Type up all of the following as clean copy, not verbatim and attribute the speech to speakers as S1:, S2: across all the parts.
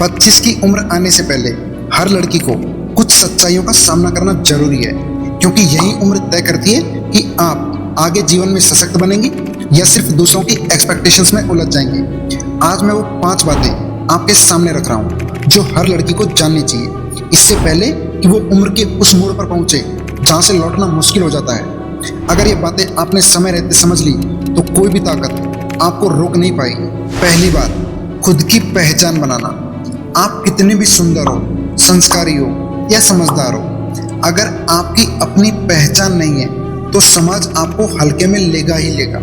S1: 25 की उम्र आने से पहले हर लड़की को कुछ सच्चाइयों का सामना करना जरूरी है, क्योंकि यही उम्र तय करती है कि आप आगे जीवन में सशक्त बनेंगी या सिर्फ दूसरों की एक्सपेक्टेशंस में उलझ जाएंगी। आज मैं वो 5 बातें आपके सामने रख रहा हूँ जो हर लड़की को जाननी चाहिए, इससे पहले कि वो उम्र के उस मोड़ पर पहुंचे जहाँ से लौटना मुश्किल हो जाता है। अगर ये बातें आपने समय रहते समझ ली तो कोई भी ताकत आपको रोक नहीं पाएगी। पहली बात, खुद की पहचान बनाना। आप कितने भी सुंदर हो, संस्कारी हो या समझदार हो, अगर आपकी अपनी पहचान नहीं है तो समाज आपको हल्के में लेगा ही लेगा।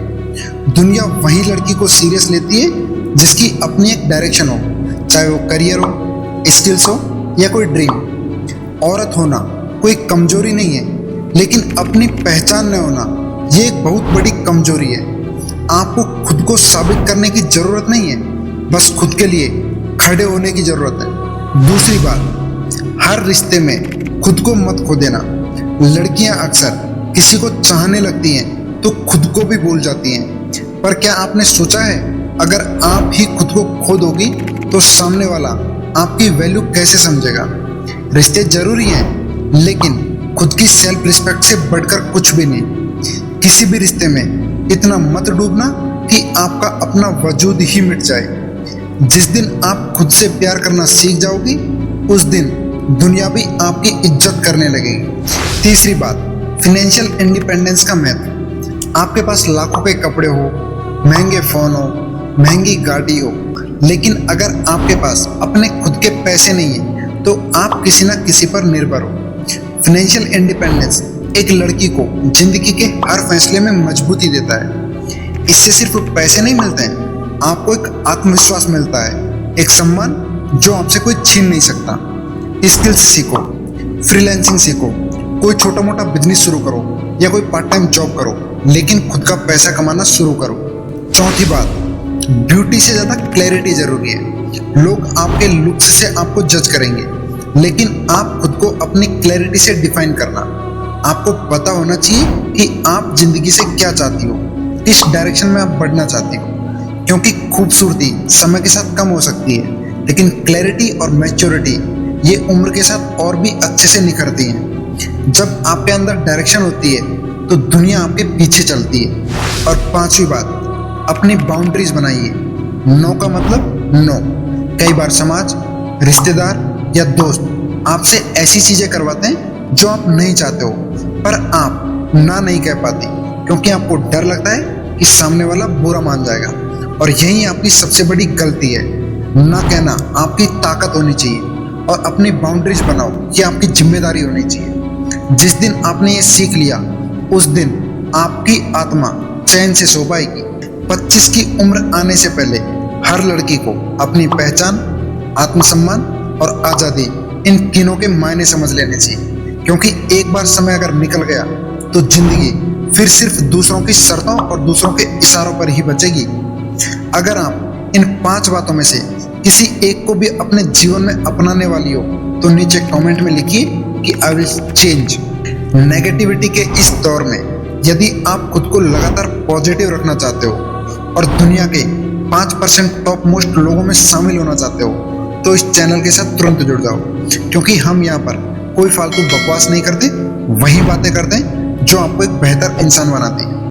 S1: दुनिया वही लड़की को सीरियस लेती है जिसकी अपनी एक डायरेक्शन हो, चाहे वो करियर हो, स्किल्स हो या कोई ड्रीम। औरत होना कोई कमजोरी नहीं है, लेकिन अपनी पहचान न होना ये एक बहुत बड़ी कमजोरी है। आपको खुद को साबित करने की जरूरत नहीं है, बस खुद के लिए खड़े होने की जरूरत है। दूसरी बात, हर रिश्ते में खुद को मत खो देना। लड़कियां अक्सर किसी को चाहने लगती हैं तो खुद को भी भूल जाती हैं, पर क्या आपने सोचा है अगर आप ही खुद को खो दोगी तो सामने वाला आपकी वैल्यू कैसे समझेगा। रिश्ते जरूरी हैं, लेकिन खुद की सेल्फ रिस्पेक्ट से बढ़कर कुछ भी नहीं। किसी भी रिश्ते में इतना मत डूबना कि आपका अपना वजूद ही मिट जाए। जिस दिन आप खुद से प्यार करना सीख जाओगी, उस दिन दुनिया भी आपकी इज्जत करने लगेगी। तीसरी बात, फाइनेंशियल इंडिपेंडेंस का महत्व। आपके पास लाखों के कपड़े हो, महंगे फोन हो, महंगी गाड़ी हो, लेकिन अगर आपके पास अपने खुद के पैसे नहीं है तो आप किसी ना किसी पर निर्भर हो। फाइनेंशियल इंडिपेंडेंस एक लड़की को जिंदगी के हर फैसले में मजबूती देता है। इससे सिर्फ पैसे नहीं मिलते हैं, आपको एक आत्मविश्वास मिलता है, एक सम्मान जो आपसे कोई छीन नहीं सकता। स्किल्स सीखो, फ्रीलांसिंग सीखो, कोई छोटा मोटा बिजनेस शुरू करो या कोई पार्ट टाइम जॉब करो, लेकिन खुद का पैसा कमाना शुरू करो। चौथी बात, ब्यूटी से ज़्यादा क्लैरिटी जरूरी है। लोग आपके लुक्स से आपको जज करेंगे, लेकिन आप खुद को अपनी क्लैरिटी से डिफाइन करना। आपको पता होना चाहिए कि आप जिंदगी से क्या चाहती हो, किस डायरेक्शन में आप बढ़ना चाहती हो, क्योंकि खूबसूरती समय के साथ कम हो सकती है, लेकिन क्लैरिटी और मैच्योरिटी ये उम्र के साथ और भी अच्छे से निखरती हैं। जब आपके अंदर डायरेक्शन होती है तो दुनिया आपके पीछे चलती है। और पांचवी बात, अपनी बाउंड्रीज बनाइए। नो का मतलब नो। कई बार समाज, रिश्तेदार या दोस्त आपसे ऐसी चीजें करवाते हैं जो आप नहीं चाहते हो, पर आप ना नहीं कह पाती क्योंकि आपको डर लगता है कि सामने वाला बुरा मान जाएगा। और यही आपकी सबसे बड़ी गलती है। ना कहना आपकी ताकत होनी चाहिए और अपनी बाउंड्रीज बनाओ, ये आपकी जिम्मेदारी होनी चाहिए। जिस दिन आपने ये सीख लिया, उस दिन आपकी आत्मा चैन से सो पाएगी। 25 की उम्र आने से पहले हर लड़की को अपनी पहचान, आत्मसम्मान और आज़ादी, इन तीनों के मायने समझ लेने चाहिए, क्योंकि एक बार समय अगर निकल गया तो जिंदगी फिर सिर्फ दूसरों की शर्तों और दूसरों के इशारों पर ही बचेगी। अगर आप इन 5 बातों में से किसी एक को भी अपने जीवन में अपनाने वाली हो तो नीचे कमेंट में लिखिए कि आई विल चेंज। नेगेटिविटी के इस दौर में यदि आप खुद को लगातार पॉजिटिव रखना चाहते हो और दुनिया के 5% टॉप मोस्ट लोगों में शामिल होना चाहते हो तो इस चैनल के साथ तुरंत जुड़ जाओ, क्योंकि हम यहाँ पर कोई फालतू बकवास नहीं करते, वही बातें करते हैं जो आपको एक बेहतर इंसान बनाती है।